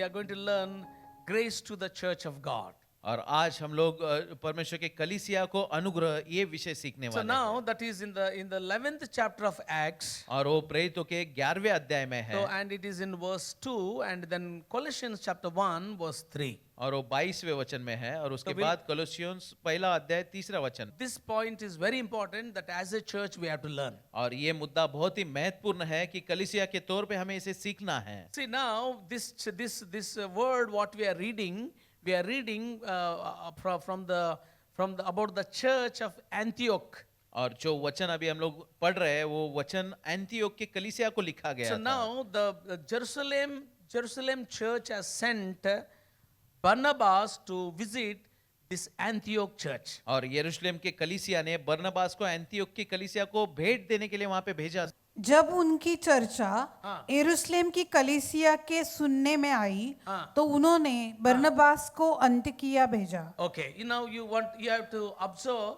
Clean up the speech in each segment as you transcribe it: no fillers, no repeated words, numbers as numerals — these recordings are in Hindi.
we are going to learn grace to the church of God. और आज हम लोग परमेश्वर के कलीसिया को अनुग्रह ये विषय सीखने So वाले now हैं। that is in the 11th chapter of Acts. और वो प्रेरितों के 11वें अध्याय में है So and it is in verse 2 and then Colossians chapter 1 verse 3. और वो 22वें वचन में है और उसके तो बिल- बाद कोलोसियंस पहला अध्याय 3रा वचन। This point is very important that as a church we have to learn. और ये मुद्दा बहुत ही महत्वपूर्ण है कि कलीसिया के तौर पे हमें इसे सीखना है। See now this word what we are reading from the about the church of Antioch. और जो वचन अभी हम लोग पढ़ रहे हैं वो वचन एंटियोक के कलीसिया को लिखा गया So था। now the Jerusalem church has sent Barnabas to visit this Antioch church. और यरूशलेम के कलीसिया ने बरनबास को एंटियोक की कलीसिया को भेंट देने के लिए वहां पे भेजा। जब उनकी चर्चा हाँ। यरूशलेम की कलीसिया के सुनने में आई हाँ। तो उन्होंने बरनबास को अंतिकिया भेजा। Okay, you have to observe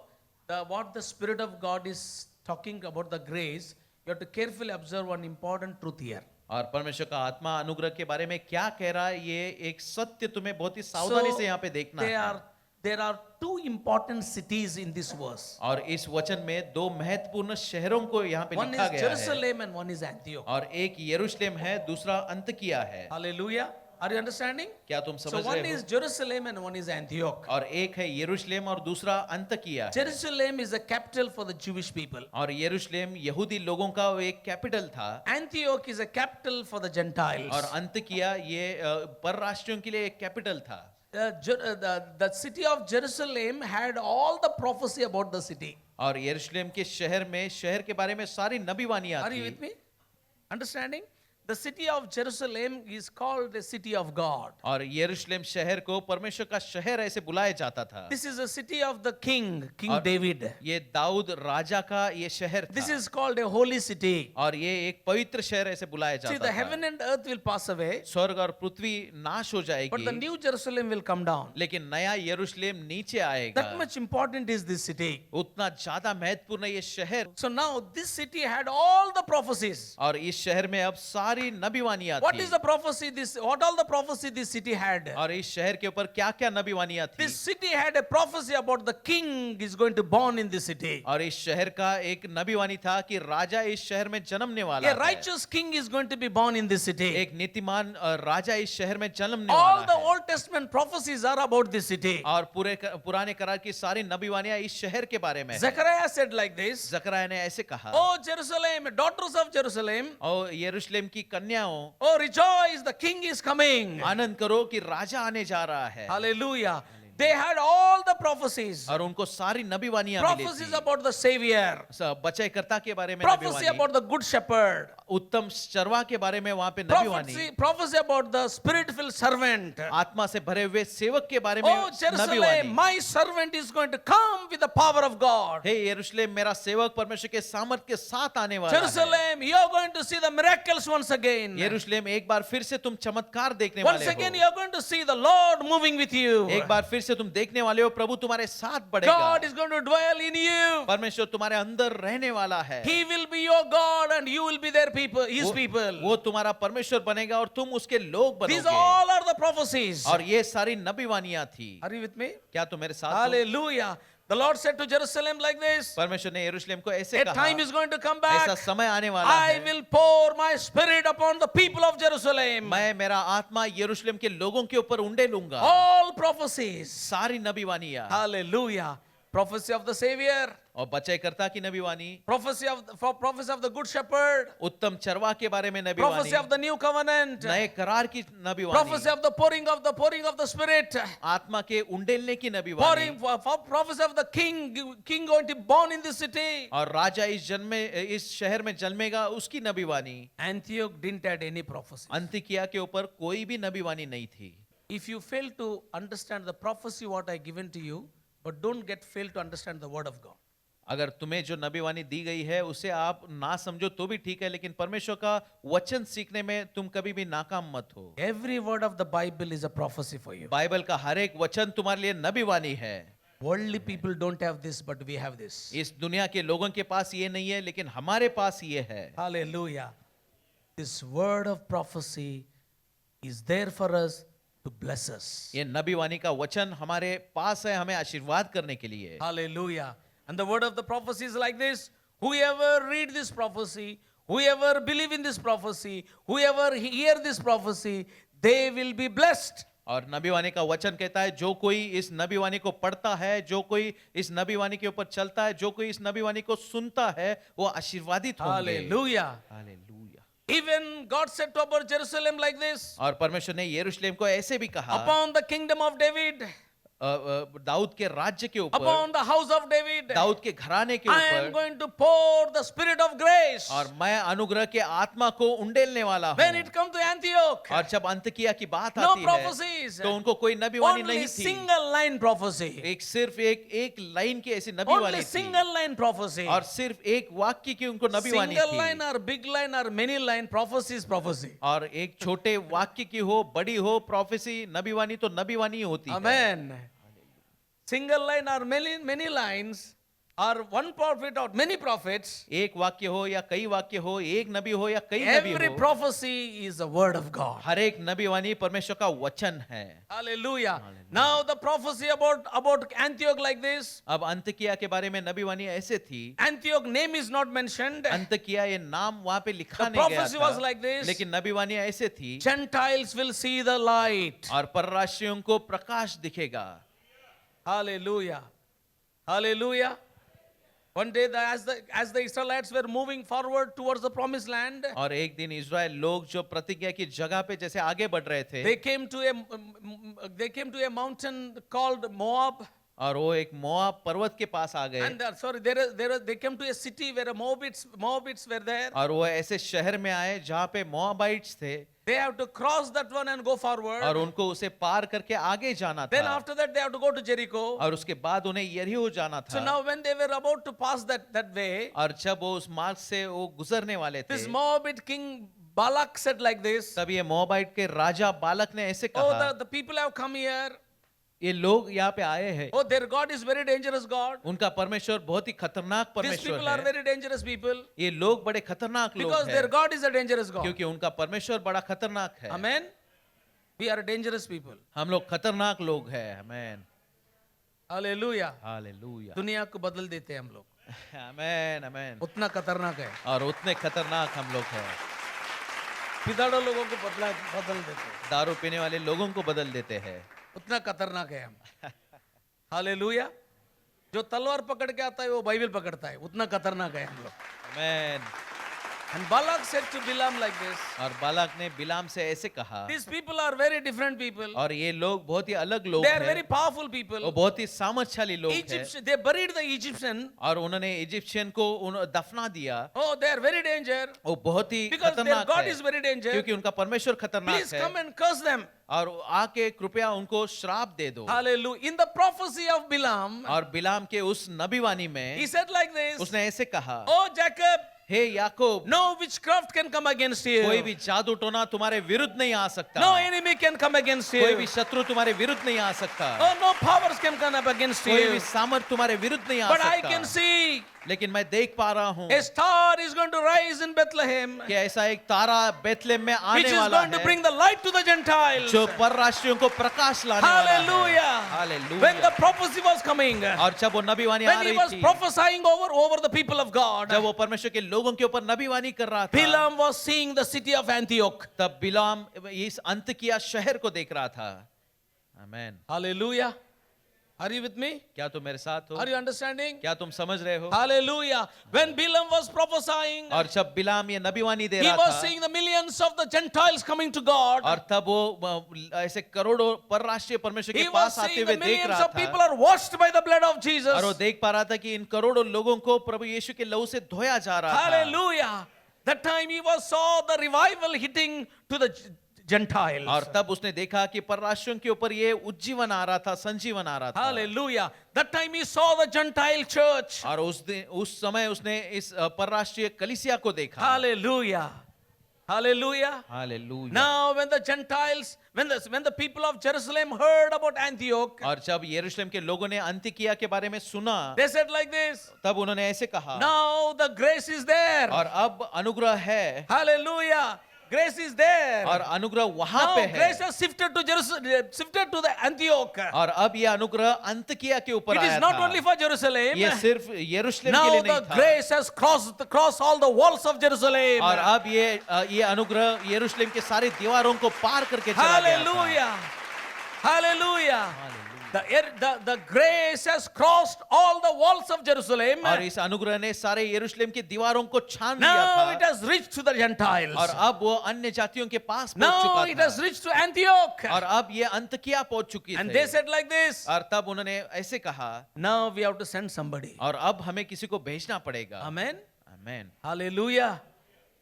what the Spirit of God is talking about the grace. You have to carefully observe one important truth here. और परमेश्वर का आत्मा अनुग्रह के बारे में क्या कह रहा है ये एक सत्य तुम्हें बहुत ही सावधानी से यहाँ पे देखना है। There are two important cities in this verse. और इस वचन में दो महत्वपूर्ण शहरों को यहाँ पे One लिखा is गया है Jerusalem and one is Antioch. और एक यरूशलेम है दूसरा अंतकिया है। Hallelujah. Are you understanding? क्या तुम So समझ one रहे is हो? Jerusalem and one is Antioch. और एक है यरूशलेम और दूसरा अंतकिया है। Jerusalem is the capital for the Jewish people. और यरूशलेम यहूदी लोगों का वो एक कैपिटल था Antioch is a capital for the Gentiles. और अंतकिया ये परराष्ट्रियों के लिए एक कैपिटल था। The city of Jerusalem had all the prophecy about the city. और यरूशलेम के शहर में शहर के बारे में सारी नबीवानियां Are you थी। with me? Understanding? The city of Jerusalem is called the city of God. और यरूशलेम शहर को परमेश्वर का शहर ऐसे बुलाया जाता था। This is the city of the King और David. ये दाऊद राजा का ये शहर था। This is called a holy city. और ये एक पवित्र शहर ऐसे बुलाया See, जाता the था। heaven and earth will pass away, स्वर्ग और पृथ्वी नाश हो but the जाएगी new Jerusalem will come down. लेकिन नया यरूशलेम नीचे आएगा। That much important is this city. उतना ज्यादा महत्वपूर्ण ये शहर। So now this city had all the prophecies. और इस शहर में अब सारी नबीवानियां What थी। is the prophecy? What all the prophecy this city had? और इस शहर के ऊपर क्या क्या नबीवानियां थी। This city had a prophecy about the king is going to born in this city. और इस शहर का एक नबीवानी था कि राजा इस शहर में जन्मने वाला A है। righteous king is going to be born in this city. एक नीतिमान राजा इस शहर में जन्मने All वाला the है। Old Testament prophecies are about this city. और पुराने करार की सारी नबीवानियां इस शहर के बारे में है। Zechariah said like this, जकरयाह ने ऐसे कहा, Oh Jerusalem, daughters of Jerusalem, ओ यरूशलेम की कन्याओं, oh rejoice, the king is coming. आनंद करो कि राजा आने जा रहा है। Hallelujah. They had all the prophecies. और उनको सारी नबीवानियां मिली Prophecies थी। about the Savior. बचाईकर्ता के बारे में Prophecy नबीवानी, about the good shepherd. उत्तम चरवा के बारे में वहां पे नबीवानी, Prophecy about the spirit-filled servant. आत्मा से भरे हुए सेवक के बारे में Oh Jerusalem, नबीवानी। my servant is going to come with the power of God. हे यरूशलेम, मेरा सेवक परमेश्वर के सामर्थ के साथ आने वाला है। Jerusalem, you are going to see the miracles once again. यरूशलेम, एक बार फिर से तुम चमत्कार देखने Once वाले again, हो। you are going to see the Lord moving with you. एक बार फिर से तुम देखने वाले हो, प्रभु तुम्हारे साथ बढ़ेगा। God is going to dwell in you. परमेश्वर तुम्हारे अंदर रहने वाला है। He will be your God and you will be their people, His people. वो तुम्हारा परमेश्वर बनेगा और तुम उसके लोग These बनोगे। all are the prophecies. और ये सारी नबीवानियां थी। Are you with me? क्या तुम मेरे साथ हो? Hallelujah. The Lord said to Jerusalem like this, परमेश्वर ने यरूशलेम को ऐसे a कहा, time is going to come ऐसा back. समय आने वाला I है, will pour my spirit upon the people of Jerusalem. मैं मेरा आत्मा यरूशलेम के लोगों के ऊपर उंडे लूंगा। All prophecies. सारी नबीवानियां, Hallelujah. Prophecy of the Savior. और बचाईकर्ता की नबीवानी, Prophecy of the good shepherd. उत्तम चरवा के बारे में नबीवानी, Prophecy of the new covenant. नए करार की नबीवानी, Prophecy of the pouring of the spirit. आत्मा के उंडेलने की नबीवानी, Pouring for prophecy of the king going to be born in this city. और राजा इस शहर में जन्मेगा उसकी नबीवानी। Antioch didn't have any prophecy. अंतिकिया के ऊपर कोई भी नबीवानी नहीं थी। If you fail to understand the prophecy what I given to you, but don't fail to understand the word of God. अगर तुम्हें जो नबीवानी दी गई है उसे आप ना समझो तो भी ठीक है, लेकिन परमेश्वर का वचन सीखने में तुम कभी भी नाकाम मत हो। Every word of the Bible is a prophecy for you. Bible का हर एक वचन तुम्हारे लिए नबीवानी है। Worldly people don't have this, but we have this. इस दुनिया के लोगों के पास ये नहीं है, लेकिन हमारे पास ये है। Hallelujah. This word of prophecy is there for us to bless us. ये नबी वाणी का वचन हमारे पास है हमें आशीर्वाद करने के लिए। Hallelujah. And the word of the prophecy is like this: whoever read this prophecy, whoever believe in this prophecy, whoever hear this prophecy, they will be blessed. और नबी वाणी का वचन कहता है जो कोई इस नबी वाणी को पढ़ता है, जो कोई इस नबी वाणी के ऊपर चलता है, जो कोई इस नबी वाणी को सुनता है, वो आशीर्वादित होंगे। Hallelujah. Hallelujah. Even God said to about Jerusalem like this: और परमेश्वर ने यरूशलेम को ऐसे भी कहा, upon the kingdom of David, Dawood के राज्य के ऊपर, upon the house of David, Dawood के घराने के I am ऊपर, going to pour the spirit of grace. और मैं अनुग्रह के आत्मा को उंडेलने वाला When हूँ। it comes to Antioch, और जब अंतकिया की बात no आती है prophecies, तो उनको कोई नबी वाणी only नहीं थी, single line prophecy, एक सिर्फ एक लाइन की ऐसी नबी वाणी only थी, single line prophecy. और सिर्फ एक वाक्य की उनको नबी वाणी Single थी। line or big line or many line prophecy is prophecy. और एक छोटे वाक्य की हो, बड़ी हो, प्रोफेसी, नबी वाणी तो नबी वाणी ही होती है। Amen. Single line or many lines or one prophet or many prophets, एक वाक्य हो या कई वाक्य हो, एक नबी हो या कई नबी every हो, prophecy is the word of God. हर एक नबी वाणी परमेश्वर का वचन है। Hallelujah. Now the prophecy about Antioch like this. अब अंतकिया के बारे में नबी वाणी ऐसे थी, Antioch name is not mentioned. अंतकिया ये नाम वहां पे लिखा The नहीं गया prophecy was था, like this. लेकिन नबी वाणी ऐसे थी, Gentiles will see the light. और परराशियों को प्रकाश दिखेगा। Hallelujah. Hallelujah. One day as the Israelites were moving forward towards the promised land, और एक दिन इज़राइल लोग जो प्रतिज्ञा की जगह पे जैसे आगे बढ़ रहे थे, they came to a mountain called Moab. और वो एक मोआब पर्वत के पास आ गए, And they came to a city where Moabites were there. और वो ऐसे शहर में आए जहाँ पे मोआबाइट्स थे, They have to cross that one and go forward. और उनको उसे पार करके आगे जाना Then था, after that they have to go to Jericho. और उसके बाद उन्हें यरीहो जाना So था। now when they were about to pass that way, और जब वो उस मार्ग से वो गुजरने वाले थे, this Moabite king Balak said like this: तब ये मोआबाइट के राजा बालक ने ऐसे oh, कहा, the people have come here. ये लोग यहाँ पे आए हैं, Oh, their God is very dangerous God. उनका परमेश्वर बहुत ही खतरनाक These परमेश्वर people are है, very dangerous people ये लोग बड़े खतरनाक लोग because their हैं, God is a dangerous God. क्योंकि उनका परमेश्वर बड़ा खतरनाक है। Amen. We are dangerous people. हम लोग खतरनाक लोग हैं। आमेन, Hallelujah. हालेलुया, दुनिया को बदल देते हैं हम लोग, आमेन, आमेन। उतना खतरनाक है। और उतने खतरनाक हम लोग हैं, पिदाड़ो लोगों को बदल देते हैं, दारू पीने वाले लोगों को बदल देते हैं। उतना खतरनाक है हम। हालेलुया। जो तलवार पकड़ के आता है वो बाइबल पकड़ता है, उतना खतरनाक है हम लोग। आमेन। And Balak said to Bilam like this: और बालाक ने बिलाम से ऐसे कहा, these people are very different people. और ये लोग बहुत ही अलग लोग They are very हैं, powerful people. वो बहुत ही सामर्थ्यशाली लोग हैं, Egyptian, they buried the Egyptian. और उन्होंने इजिप्शियन को दफना दिया। Oh, they are very danger वो बहुत ही because their खतरनाक God है, is very danger. क्योंकि उनका परमेश्वर खतरनाक Please come है, and curse them. और आके कृपया उनको श्राप दे दो। Hallelujah. In the prophecy of Bilam, और बिलाम के उस नबीवाणी में he said like this: उसने ऐसे कहा, oh Jacob, hey Yakub, no witchcraft can come against you. कोई भी जादू टोना तुम्हारे विरुद्ध नहीं आ सकता, No enemy can come against कोई भी you. शत्रु तुम्हारे विरुद्ध नहीं आ सकता, Oh, no powers can come up against कोई भी you. सामर्थ तुम्हारे विरुद्ध नहीं आ But I can सकता। see लेकिन मैं देख पा रहा हूँ a star is going to rise in Bethlehem, कि ऐसा एक तारा बेथलेम में which आने is वाला going to है, bring the light to the Gentiles. जो परराष्ट्रियों को प्रकाश लाने वाला है। Hallelujah. Hallelujah. When the prophecy was coming, और जब वो नबीवाणी आ when he रही was थी, prophesying over the people of God, जब वो परमेश्वर के लोगों के ऊपर नबीवाणी कर रहा था, Bilam was seeing the city of Antioch. तब बिलाम इस अंतकिया शहर को देख रहा था। आमेन। Hallelujah. Are you with me? क्या तुम मेरे साथ हो? Are you understanding? क्या तुम समझ रहे हो? Hallelujah. When Bilam was prophesying, और जब बिलाम ये नबीवाणी दे he रहा was था, seeing the millions of the Gentiles coming to God. और तब वो ऐसे करोड़ों परराष्ट्रीय परमेश्वर के He was पास आते seeing हुए the देख millions रहा of people था, are washed by the blood of और वो Jesus. देख पा रहा था कि इन करोड़ों लोगों को प्रभु यीशु के लहू से धोया जा रहा था। Hallelujah. That time he saw the revival hitting to the Gentiles. और तब उसने देखा कि परराष्ट्रियों के ऊपर ये उज्जीवन आ रहा था, संजीवन आ रहा था। Hallelujah. That time he saw the Gentile church. और उस समय उसने इस परराष्ट्रीय कलीसिया को देखा। Hallelujah. Hallelujah. Hallelujah. Now when the Gentiles, when the people of Jerusalem heard about Antioch, और जब यरूशलेम के लोगों ने अंतिकिया के बारे में सुना, they said like this: तब उन्होंने ऐसे कहा, now the grace is there. और अब अनुग्रह है, Hallelujah. Grace is there. और अनुग्रह वहां Now पे है। grace has shifted to Jerusalem, shifted to the Antioch. और अब ये अनुग्रह अंतकिया के ऊपर It आया is not था। only for Jerusalem. ये सिर्फ यरूशलेम के Now लिए the नहीं था। grace has crossed all the walls of Jerusalem. और अब ये अनुग्रह यरूशलेम के सारी दीवारों को पार करके चला गया था। Hallelujah. Hallelujah. The grace has crossed all the walls of Jerusalem. और इस अनुग्रह ने सारे यरूशलेम की दीवारों को छान लिया Now it था। has reached to the Gentiles. और अब वो अन्य जातियों के पास पहुंच Now चुका it था। has reached to Antioch. और अब ये अंतकिया पहुंच चुकी And थी। they said like this. और तब उन्होंने ऐसे कहा, Now we have to send somebody. और अब हमें किसी को भेजना पड़ेगा। Amen. Amen. Hallelujah.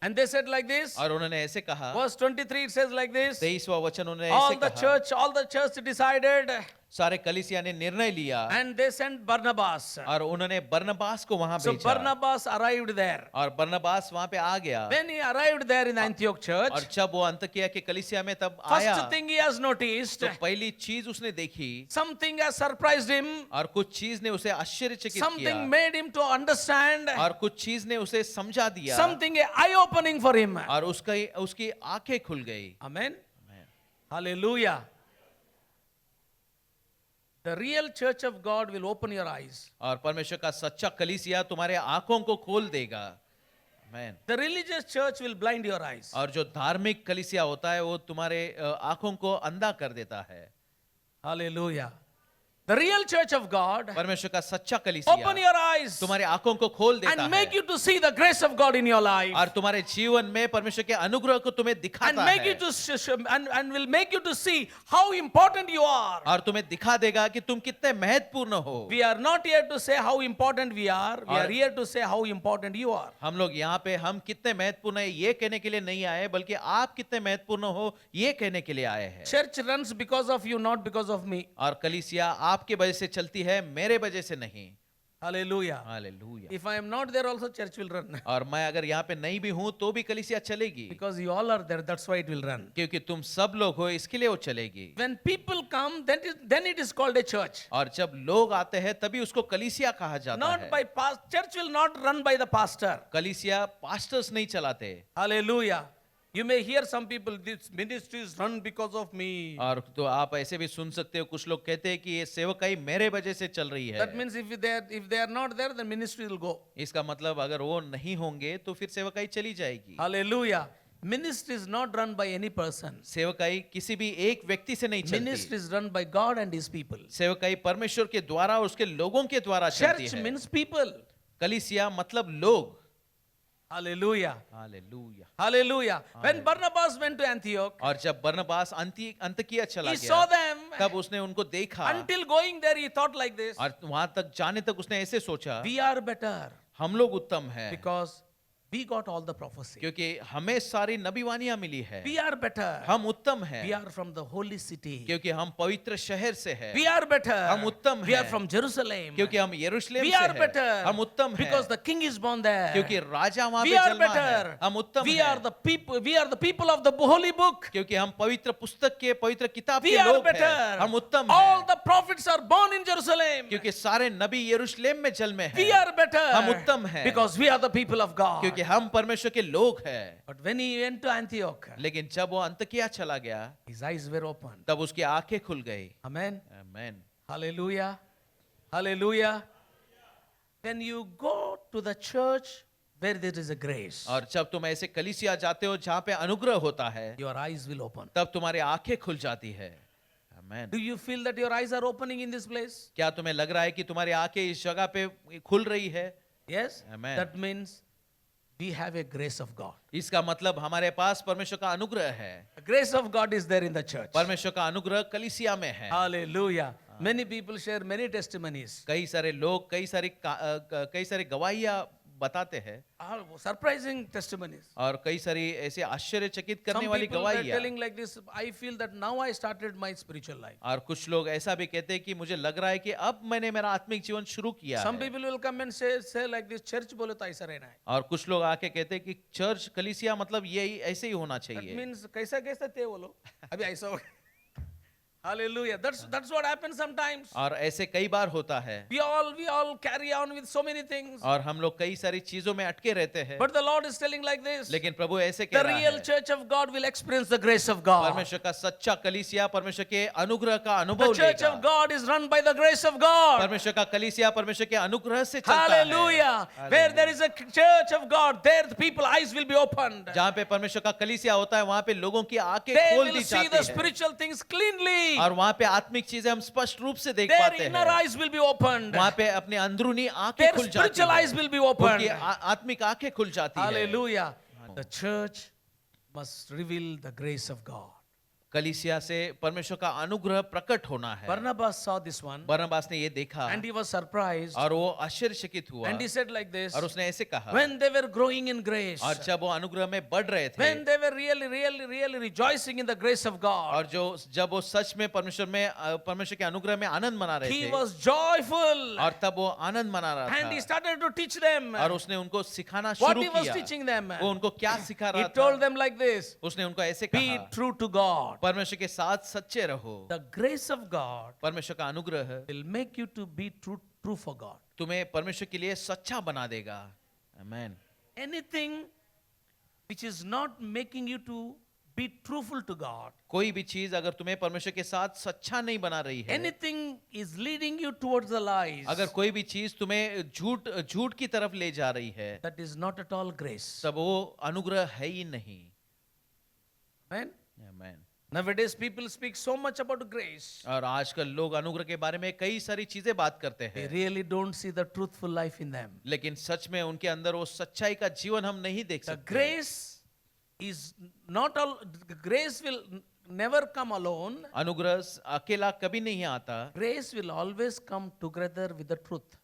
And they said like this. और उन्होंने ऐसे कहा, Verse 23 it says like this. 23वां वचन उन्होंने All ऐसे the कहा, church decided, सारे कलीसिया ने निर्णय लिया and they sent Barnabas. और उन्होंने बरनबास को वहां So भेजा। Barnabas arrived there. और बरनबास वहां पे आ गया। When he arrived there in the Antioch church, और जब वो अंतकिया के कलीसिया में तब first आया, thing he has noticed, तो पहली चीज उसने देखी something has surprised him, और कुछ चीज ने उसे आश्चर्यचकित किया something made him to understand, और कुछ चीज ने उसे समझा दिया something eye-opening for him. और उसकी आंखें खुल गई। Amen. Hallelujah. The real church of God will open your eyes. और परमेश्वर का सच्चा कलीसिया तुम्हारे आंखों को खोल देगा। आमीन। The religious church will blind your eyes. और जो धार्मिक कलीसिया होता है वो तुम्हारे आंखों को अंधा कर देता है। Hallelujah. The real church of God परमेश्वर का सच्चा open कलीसिया your eyes तुम्हारे आंखों को खोल देता and make है you to see the grace of God in your life. और तुम्हारे जीवन में परमेश्वर के अनुग्रह को तुम्हें And दिखाता make है you to and will make you to see how important you are. और तुम्हें दिखा देगा कि तुम कितने महत्वपूर्ण हो। We are not here to say how important we are. We are और- here to say how important you are. हम लोग यहाँ पे हम कितने महत्वपूर्ण है ये कहने के लिए नहीं आए, बल्कि आप कितने महत्वपूर्ण हो ये कहने के लिए आए हैं। Church runs because of you, not because of me. और कलीसिया आपके वजह से चलती है, मेरे वजह से नहीं। Hallelujah. Hallelujah. If I am not there also, church will run. और मैं अगर यहाँ पे नहीं भी हूँ तो भी कलीसिया चलेगी, Because you all are there, that's why it will run. क्योंकि तुम सब लोग हो इसके लिए वो चलेगी। When people come, then it is called a church. और जब लोग आते हैं तभी उसको कलीसिया कहा जाता Not है। by church will not run by the pastor. कलीसिया पास्टर्स नहीं चलाते। Hallelujah. You may hear some people, this ministry is run because of me. और तो आप ऐसे भी सुन सकते हो, कुछ लोग कहते हैं कि ये सेवकाई मेरे वजह से चल रही है। That means if they are not there, the ministry will go. इसका मतलब अगर वो नहीं होंगे तो फिर सेवकाई चली जाएगी। Hallelujah. Ministry is not run by any person. सेवकाई किसी भी एक व्यक्ति से नहीं Ministry चलती। is run by God and His people. सेवकाई परमेश्वर के द्वारा और उसके लोगों के द्वारा चलती Church है। means people. कलीसिया मतलब लोग। Hallelujah. Hallelujah. Hallelujah. When Barnabas went to Antioch, और जब बरनबास अंतकिया चला he गया, saw them. तब उसने उनको देखा Until going there, he thought like this. और वहां तक जाने तक उसने ऐसे सोचा, We are better हम लोग उत्तम हैं because we got all the prophecy. क्योंकि हमें सारी नबीवानियां मिली है। We are better. हम उत्तम हैं We are from the holy city. क्योंकि हम पवित्र शहर से हैं। We are better. हम उत्तम We are हैं। from Jerusalem. क्योंकि हम यरूशलेम We से are हैं। better. हम उत्तम हैं Because the king is born there. क्योंकि राजा वहां We पे are जन्मा है। better. हम उत्तम We हैं are the people. We are the people of the holy book. क्योंकि हम पवित्र पुस्तक के पवित्र किताब We के are लोग हैं। better. हम उत्तम All हैं the prophets are born in Jerusalem. क्योंकि सारे नबी यरूशलेम में जन्मे We हैं। are better. हम उत्तम हैं Because we are the people of God. क्योंकि हम परमेश्वर के लोग हैं। But when he went to Antioch, लेकिन जब वो अंतकिया चला गया his eyes were opened. तब उसकी आंखें खुल गई। Amen. आमीन। Hallelujah. Hallelujah. When you go to the church where there is a grace, और जब तुम ऐसे कलीसिया जाते हो जहाँ पे अनुग्रह होता है, your eyes will open. तब तुम्हारी आंखें खुल जाती है। आमीन। Do you feel that your eyes are opening in this place? क्या तुम्हें लग रहा है कि तुम्हारी आंखें इस जगह पे खुल रही है? Yes. Amen. That means we have a grace of God. इसका मतलब हमारे पास परमेश्वर का अनुग्रह है। The grace of God is there in the church. परमेश्वर का अनुग्रह कलीसिया में है। Hallelujah. Many people share many testimonies. कई सारे लोग कई सारी गवाहियां बताते हैं Surprising testimonies. और कई सारी ऐसे आश्चर्यचकित Some करने वाली people are गवाहियां। telling like this, I feel that now I started my spiritual life. और कुछ लोग ऐसा भी कहते हैं कि मुझे लग रहा है कि अब मैंने मेरा आत्मिक जीवन शुरू किया Some है। people will come and say like this, church बोले तो ऐसा रहना है. और कुछ लोग आके कहते हैं कि चर्च कलीसिया मतलब यही ऐसे ही होना That चाहिए। means कैसा कैसा थे वो लोग. अभी ऐसा हो. Hallelujah. That's what happens sometimes. और ऐसे कई बार होता है We all carry on with so many things. और हम लोग कई सारी चीजों में अटके रहते हैं, But the Lord is telling like this. लेकिन प्रभु ऐसे कह The रहा real है church of God will experience the grace of God. परमेश्वर का सच्चा कलीसिया परमेश्वर के अनुग्रह का The अनुभव church लेगा। of God is run by the grace of God. परमेश्वर का कलीसिया परमेश्वर के अनुग्रह से चलता है। Hallelujah. Where there is a church of God, there the people eyes will be opened. जहाँ पे परमेश्वर का कलीसिया होता है वहाँ पे लोगों की आंखें They खोल will दी see जाती the है spiritual things cleanly. और वहाँ पे आत्मिक चीजें हम स्पष्ट रूप से देख Their पाते inner हैं। eyes will be opened. वहाँ पे अपने अंदरूनी आंखें Their खुल जाती spiritual eyes हैं। will be opened. उनकी आत्मिक आंखें खुल जाती हैं। Hallelujah. The church must reveal the grace of God. कलीसिया से परमेश्वर का अनुग्रह प्रकट होना है। Barnabas saw this one बरनबास ने ये देखा and he was surprised और वो आश्चर्यचकित हुआ and he said like this. और उसने ऐसे कहा When they were growing in grace, और जब वो अनुग्रह में बढ़ रहे थे when they were really rejoicing in the grace of God, और जब वो सच में परमेश्वर के अनुग्रह में आनंद मना रहे he थे was joyful और तब वो आनंद मना रहा and he था started to teach them. और उसने उनको सिखाना What शुरू he was किया। teaching them? वो उनको क्या सिखा He रहा told था? them like this. उसने उनको ऐसे Be कहा true to God. परमेश्वर के साथ सच्चे रहो। The grace of God परमेश्वर का अनुग्रह will make you to be true for God. तुम्हें परमेश्वर के लिए सच्चा बना देगा। आमेन। Anything which is not making you to be truthful to God, कोई भी चीज अगर तुम्हें परमेश्वर के साथ सच्चा नहीं बना रही है, anything is leading you towards the lies, अगर कोई भी चीज तुम्हें झूठ की तरफ ले जा रही है, that is not at all grace. तब वो अनुग्रह है ही नहीं। Amen? Amen. Nowadays people speak so much about grace. और आजकल लोग अनुग्रह के बारे में कई सारी चीजें बात करते They हैं, really don't see the truthful life in them. लेकिन सच में उनके अंदर वो सच्चाई का जीवन हम नहीं देख The सकते। grace is not all, grace will never come alone. अनुग्रह अकेला कभी नहीं आता। Grace will always come together with the truth.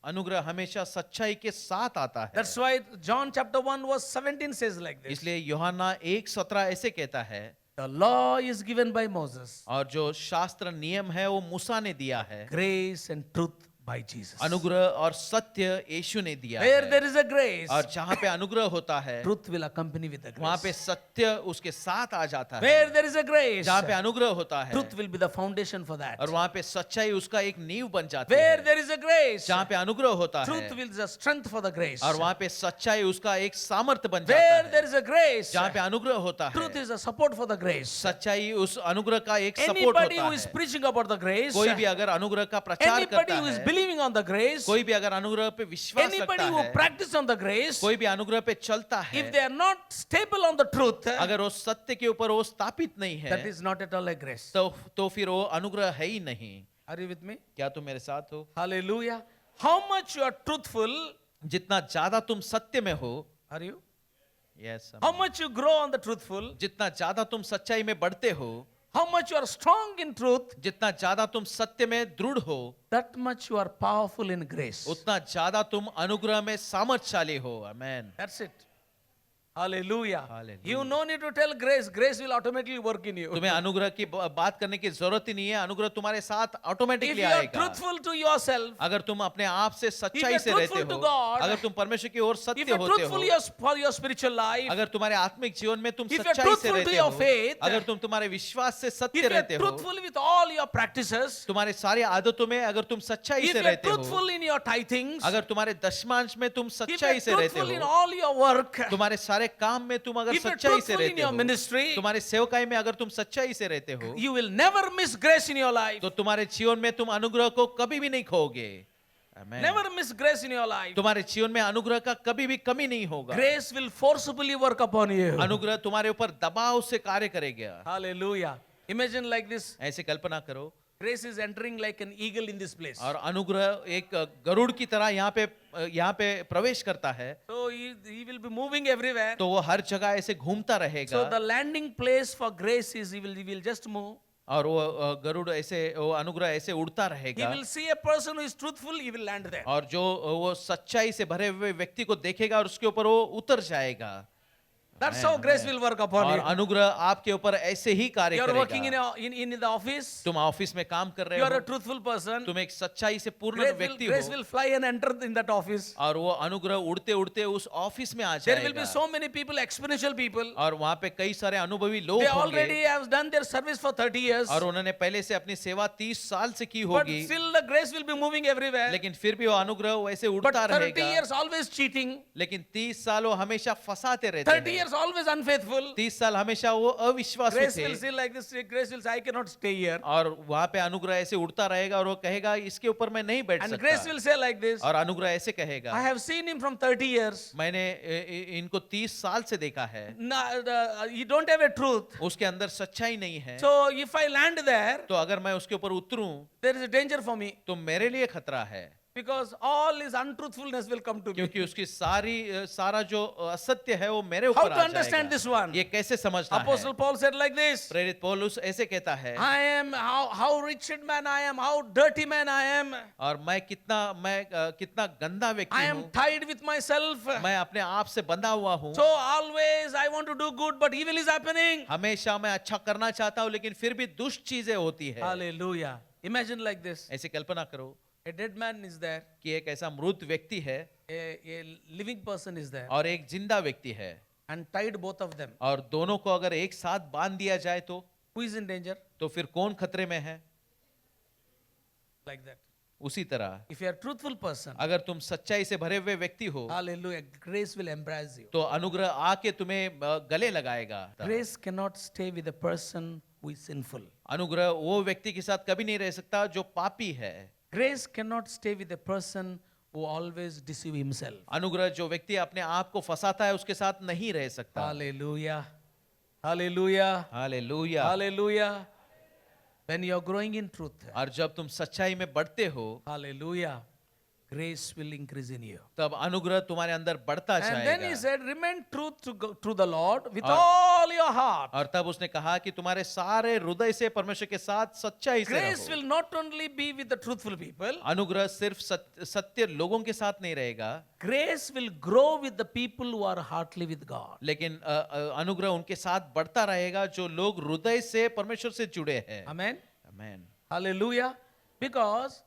अनुग्रह हमेशा सच्चाई के साथ आता है। That's why John chapter 1 verse 17 says like this. इसलिए यूहन्ना 1:17 ऐसे कहता है, The law is given by Moses. और जो शास्त्र नियम है वो मूसा ने दिया है, Grace and truth by Jesus. अनुग्रह और सत्य यीशु ने दिया Where है। there is a grace, और जहाँ पे अनुग्रह होता है truth will accompany with the वहाँ पे grace. सत्य उसके साथ आ जाता है। Where there is a grace, जहाँ पे अनुग्रह होता है truth will be the foundation for that. और वहाँ पे सच्चाई उसका एक नींव बन जाती Where है। there is a grace, जहाँ पे अनुग्रह होता truth है will be the strength for the grace. और वहाँ पे सच्चाई उसका एक सामर्थ्य बन Where जाता there है। is a grace, जहाँ पे अनुग्रह होता truth है is a support for the grace. सच्चाई उस अनुग्रह का एक सपोर्ट Anybody होता who is है। preaching about the grace, कोई भी अगर अनुग्रह का प्रचार anybody करता who is है, believing on the grace, कोई भी अगर अनुग्रह पे विश्वास anybody रखता who है, practice on the grace, कोई भी अनुग्रह पे चलता if है, they are not stable on the truth, अगर वो सत्य के ऊपर वो स्थापित नहीं that है is not at all a grace. तो फिर वो अनुग्रह है ही नहीं। Are you with me? क्या तुम मेरे साथ हो? Hallelujah. How much you are truthful, जितना ज्यादा तुम सत्य में हो, are you? Yes, How much you grow on the truthful, जितना ज्यादा तुम सच्चाई में बढ़ते हो, how much you are strong in truth, जितना ज्यादा तुम सत्य में दृढ़ हो, that much you are powerful in grace. उतना ज्यादा तुम अनुग्रह में सामर्थ्यशाली हो। आमेन। That's it. Hallelujah. Hallelujah. You no need to tell grace. Grace will automatically work in you. तुम्हें अनुग्रह की बात करने की जरूरत ही नहीं है, अनुग्रह तुम्हारे साथ If ऑटोमेटिकली you are आएगा। truthful to yourself, अगर तुम अपने आप से सच्चाई you से are रहते truthful to हो, God, अगर तुम परमेश्वर की ओर if सत्य you are होते truthful हो, for your spiritual life, अगर तुम्हारे आत्मिक जीवन में तुम if you are सच्चाई से truthful to रहते your हो, faith, अगर तुम तुम्हारे विश्वास से if सत्य you are रहते हो, truthful with all your practices, तुम्हारे सारे आदतों में अगर तुम सच्चाई if से you are रहते हो, truthful in your tithings, अगर तुम्हारे दशमांश में तुम if you सच्चाई are से रहते truthful in हो, all your work, तुम्हारे सारे काम में तुम अगर if you are सच्चाई से truthful in रहते your हो, ministry, तुम्हारे सेवकाई में अगर तुम सच्चाई से रहते हो, you will never miss grace in your life. तो तुम्हारे जीवन में तुम अनुग्रह को कभी भी नहीं खोओगे। आमेन। Never miss grace in your life. तुम्हारे जीवन में अनुग्रह का कभी भी कमी नहीं होगा। Grace will forcibly work upon you. अनुग्रह तुम्हारे ऊपर दबाव से कार्य करेगा। Hallelujah. Imagine like this. ऐसे कल्पना करो, Grace is entering like an eagle in this place. और अनुग्रह एक गरुड़ की तरह यहाँ पे प्रवेश करता है, So he will be moving everywhere. तो वो हर जगह ऐसे घूमता So रहेगा, the landing place for grace is he will just move. और वो गरुड़ ऐसे वो अनुग्रह ऐसे उड़ता He रहेगा, will see a person who is truthful, he will land there. और जो वो सच्चाई से भरे हुए व्यक्ति को देखेगा और उसके ऊपर वो उतर जाएगा। That's how grace will work upon और you. अनुग्रह आपके ऊपर ऐसे ही कार्य You are working in, करेगा। in the office. तुम ऑफिस में काम कर रहे You are a हो, truthful person. तुम एक सच्चाई से पूर्ण Grace व्यक्ति grace हो, will fly and enter in that office. और वो अनुग्रह उड़ते उड़ते उस ऑफिस में आ There will be जाएगा। so many people, exponential people. और वहाँ पे कई सारे अनुभवी लोग They होंगे, already have done their service for 30 years. और उन्होंने पहले से अपनी सेवा 30 साल से की But होगी, still the grace will be moving everywhere. लेकिन फिर भी वो अनुग्रह वैसे But उड़ता 30 रहेगा। years always cheating. लेकिन 30 साल वो हमेशा फंसाते रहते 30 हैं, years always unfaithful. 30 साल हमेशा वो अविश्वासु Grace थे, will say like this. Grace will say, I cannot stay here. और वहाँ पे अनुग्रह ऐसे उड़ता रहेगा और वो कहेगा इसके ऊपर मैं नहीं बैठ And grace सकता, will say like this. और अनुग्रह ऐसे कहेगा I have seen him from 30 years. मैंने इनको 30 साल से देखा है, You don't have a truth. उसके अंदर सच्चाई नहीं है, So if I land there, तो अगर मैं उसके ऊपर उतरूं there is a danger for me. तो मेरे लिए खतरा है, Because all his untruthfulness will come to me. क्योंकि उसकी सारा जो असत्य है वो मेरे How ऊपर to आ understand जाएगा। this one? ये कैसे समझना Apostle है? Paul said like this. प्रेरित पौलुस ऐसे कहता है, I am how wretched man I am, how dirty man I am. और मैं कितना गंदा I व्यक्ति am हूँ, tied with myself. मैं अपने आप से बंधा हुआ हूँ, So always I want to do good, but evil is happening. हमेशा मैं अच्छा करना चाहता हूँ लेकिन फिर भी दुष्ट चीजें होती है। Hallelujah. Imagine like this. ऐसे कल्पना करो A dead man is there. कि एक ऐसा मृत व्यक्ति है A living person is there. और एक जिंदा व्यक्ति है, And tied both of them. और दोनों को अगर एक साथ बांध दिया जाए Who is in danger? तो फिर कौन खतरे में है? Like that. उसी तरह If you are a truthful person, अगर तुम सच्चाई से भरे हुए व्यक्ति हो hallelujah, grace will embrace you. तो अनुग्रह आके तुम्हें गले लगाएगा। Grace cannot stay with a person who is sinful. अनुग्रह वो व्यक्ति के साथ कभी नहीं रह सकता जो पापी है। Grace cannot stay with a person who always deceive himself. अनुग्रह जो व्यक्ति अपने आप को फंसाता है उसके साथ नहीं रह सकता। Hallelujah. Hallelujah. Hallelujah. Hallelujah. When you are growing in truth, और जब तुम सच्चाई में बढ़ते हो hallelujah, grace will increase in you. तब अनुग्रह तुम्हारे अंदर बढ़ता And then he जाएगा। said, remain truth to the Lord with all your heart. और तब उसने कहा कि तुम्हारे सारे हृदय से परमेश्वर के साथ सच्चाई से Grace रहो। will not only be with the truthful people, अनुग्रह सिर्फ सत्य लोगों के साथ नहीं रहेगा, grace will grow with the people who are heartily with God. लेकिन अनुग्रह उनके साथ बढ़ता रहेगा जो लोग हृदय से परमेश्वर से जुड़े हैं। Amen. Amen. Hallelujah. Because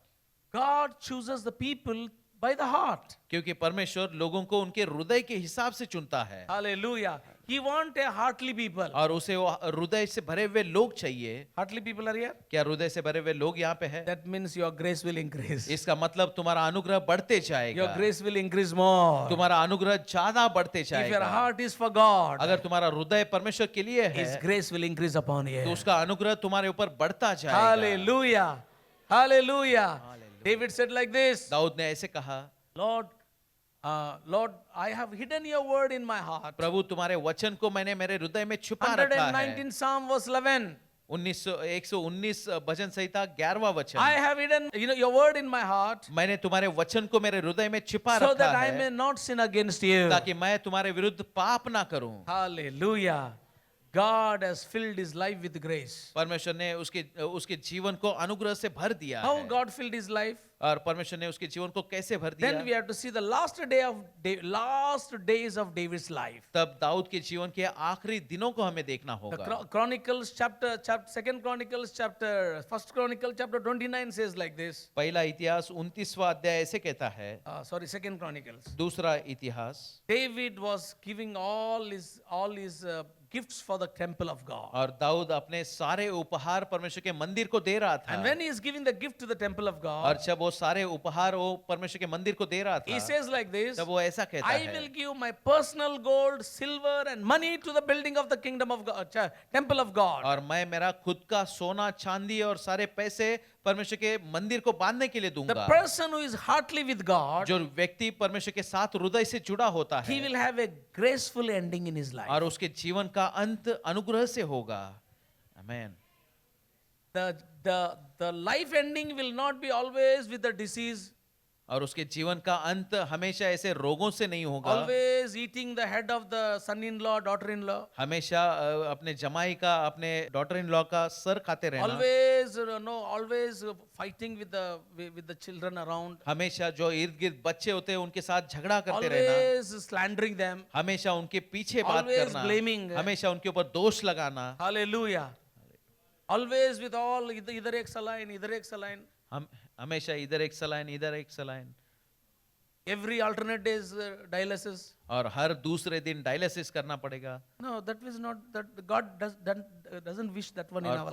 God chooses the people by the heart. क्योंकि परमेश्वर लोगों को उनके हृदय के हिसाब से चुनता है, Hallelujah. He wants a heartly people. और उसे वो हृदय से भरे हुए लोग चाहिए। Heartly people are here. क्या हृदय से भरे हुए लोग यहाँ पे है? That means your grace will increase. इसका मतलब तुम्हारा अनुग्रह बढ़ते Your जाएगा, grace will increase more. तुम्हारा अनुग्रह ज्यादा बढ़ते If your जाएगा। heart is for God, अगर तुम्हारा हृदय परमेश्वर के लिए His है grace will increase upon तो you. उसका अनुग्रह तुम्हारे ऊपर बढ़ता जाएगा। Hallelujah. Hallelujah. David said like this, Dawood ने ऐसे कहा, Lord, I have hidden your word in my heart. प्रभु तुम्हारे वचन को मैंने मेरे हृदय में छुपा रखा है। 119 Psalm verse 11. 119 भजन संहिता 11वां वचन, I have hidden your word in my heart मैंने तुम्हारे वचन को मेरे हृदय में छिपा so रखा that I may है not sin against you. ताकि मैं तुम्हारे विरुद्ध पाप ना करूं। Hallelujah. God has filled his life with grace. परमेश्वर ने उसके जीवन को अनुग्रह से भर दिया How है। God filled his life? और परमेश्वर ने उसके जीवन को कैसे भर Then we दिया? have to see the last days of David's life. तब दाऊद के जीवन के आखिरी दिनों को हमें देखना The होगा। Chronicles Second Chronicles First Chronicle chapter 29 says like this. पहला इतिहास 29वां अध्याय ऐसे कहता है। Second Chronicles. दूसरा इतिहास, David was giving all his gifts for the temple of God. और दाऊद अपने सारे उपहार परमेश्वर के मंदिर को दे रहा And था। when he is giving the gift to the temple of God, और जब वो सारे उपहार वो परमेश्वर के मंदिर को दे रहा he था, says like this, तब वो ऐसा कहता I will है, give my personal gold, silver and money to the building of the kingdom of God, temple of God. और मैं मेरा खुद का सोना चांदी और सारे पैसे परमेश्वर के मंदिर को बांधने के लिए The दूंगा। person who is heartily with God, जो व्यक्ति परमेश्वर के साथ हृदय से जुड़ा होता he है will have a graceful ending in his life. और उसके जीवन का अंत अनुग्रह से होगा। आमेन। The life ending will not be always with the disease. और उसके जीवन का अंत हमेशा ऐसे रोगों से नहीं होगा। always eating the head of the son-in-law, daughter-in-law, हमेशा अपने जमाई का, अपने डॉटर इन लॉ का सर खाते रहना। always always fighting with the children around, हमेशा जो इर्द गिर्द बच्चे होते हैं उनके साथ झगड़ा करते रहना। always slandering them, हमेशा उनके पीछे बात always करना, blaming, हमेशा उनके ऊपर दोष लगाना। hallelujah, always with all इधर एक saline, इधर एक saline, हम हमेशा इधर एक सलाइन, इधर एक saline, every alternate days dialysis. और हर दूसरे दिन डायलिसिस करना पड़ेगा। No, that is not that God doesn't wish that one in और our life.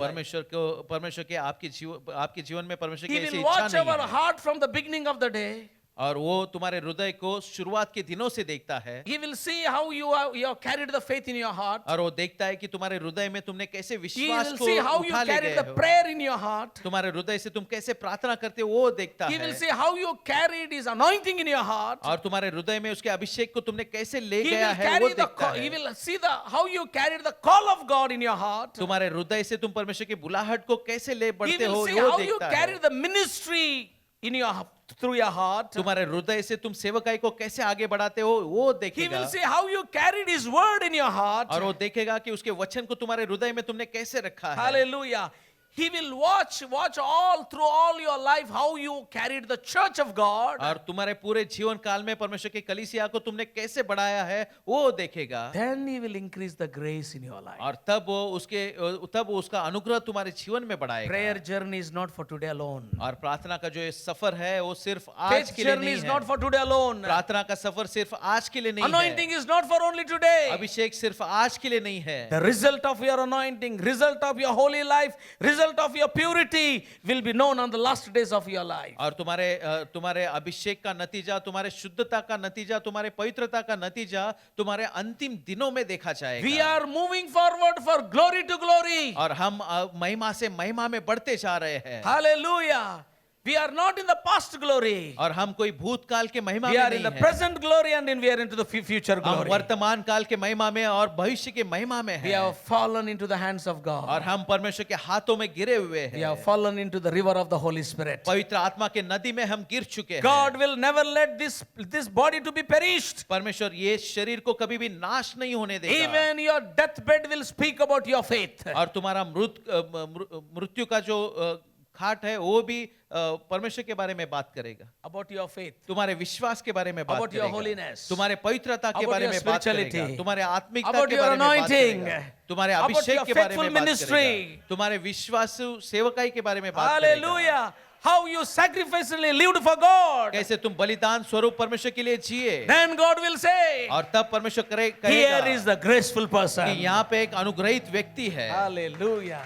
परमेश्वर के आपके जीवन में परमेश्वर की He ऐसी will इच्छा watch नहीं our है। heart from the beginning of the day. और वो तुम्हारे हृदय को शुरुआत के दिनों से देखता है। He will see how you have carried the faith in your heart. और वो देखता है कि तुम्हारे हृदय में तुमने कैसे He विश्वास will को see how you उठा ले carried गए the हो। prayer in your heart. तुम्हारे हृदय से तुम कैसे प्रार्थना करते हो वो देखता He है। will see how you carried his anointing in your heart. और तुम्हारे हृदय में उसके अभिषेक को तुमने कैसे ले He गया will है वो carry the देखता he है। will see how you carried the call of God in your heart. तुम्हारे हृदय से तुम परमेश्वर की बुलाहट को कैसे ले He बढ़ते will हो see वो how you देखता है। carried the ministry in your through your heart. तुम्हारे हृदय से तुम सेवकाई को कैसे आगे बढ़ाते हो वो He देखेगा। will see how you carried his word in your heart. और वो देखेगा कि उसके वचन को तुम्हारे हृदय में तुमने कैसे रखा है। Hallelujah. He will watch all through all your life how you carried the church of God. और तुम्हारे पूरे जीवन काल में परमेश्वर की कलीसिया को तुमने कैसे बढ़ाया है वो देखेगा। Then he will increase the grace in your life. और तब वो उसका अनुग्रह तुम्हारे जीवन में बढ़ाएगा। Prayer journey is not for today alone. और प्रार्थना का जो ये सफर है वो सिर्फ आज Faith के लिए journey नहीं is है। not for today alone. प्रार्थना का सफर सिर्फ आज के लिए नहीं Anointing है। is not for only today. अभिषेक सिर्फ आज के लिए नहीं है। The result of your anointing, result of your holy life, result of your purity will be known on the last days of your life. और तुम्हारे अभिषेक का नतीजा, तुम्हारे शुद्धता का नतीजा, तुम्हारे पवित्रता का नतीजा तुम्हारे अंतिम दिनों में देखा जाएगा। We are moving forward for glory to glory. और हम महिमा से महिमा में बढ़ते जा रहे हैं। Hallelujah. We are not in the past glory. और हम कोई भूतकाल के महिमा We में are in नहीं the हैं। present glory and then we are into the future हम glory. वर्तमान काल के महिमा में और भविष्य के महिमा में We हैं। have fallen into the hands of और God. हम परमेश्वर के हाथों में गिरे हुए We हैं। have fallen into the river of the Holy Spirit. पवित्र आत्मा के नदी में हम गिर चुके हैं। God will never let this body to be perished. परमेश्वर ये शरीर को कभी भी नाश नहीं होने देगा। Even your deathbed will speak about your faith. और तुम्हारा मृत्यु का जो खाट है वो भी परमेश्वर के बारे में बात करेगा। About your faith. तुम्हारे विश्वास के बारे में बात About your करेगा। holiness. तुम्हारे पवित्रता के About बारे your में बात करेगा। spirituality. तुम्हारे आत्मिकता About के your बारे में बात anointing. करेगा। तुम्हारे About अभिषेक your के बारे faithful में बात ministry. करेगा। तुम्हारे विश्वासु सेवकाई के बारे में बात करेगा। Hallelujah. How you sacrificially lived for God. कैसे तुम बलिदान स्वरूप परमेश्वर के लिए जिए। Then God will say, और तब परमेश्वर कहेगा here is the graceful कि person. यहाँ पे एक अनुग्रहित व्यक्ति है। Hallelujah.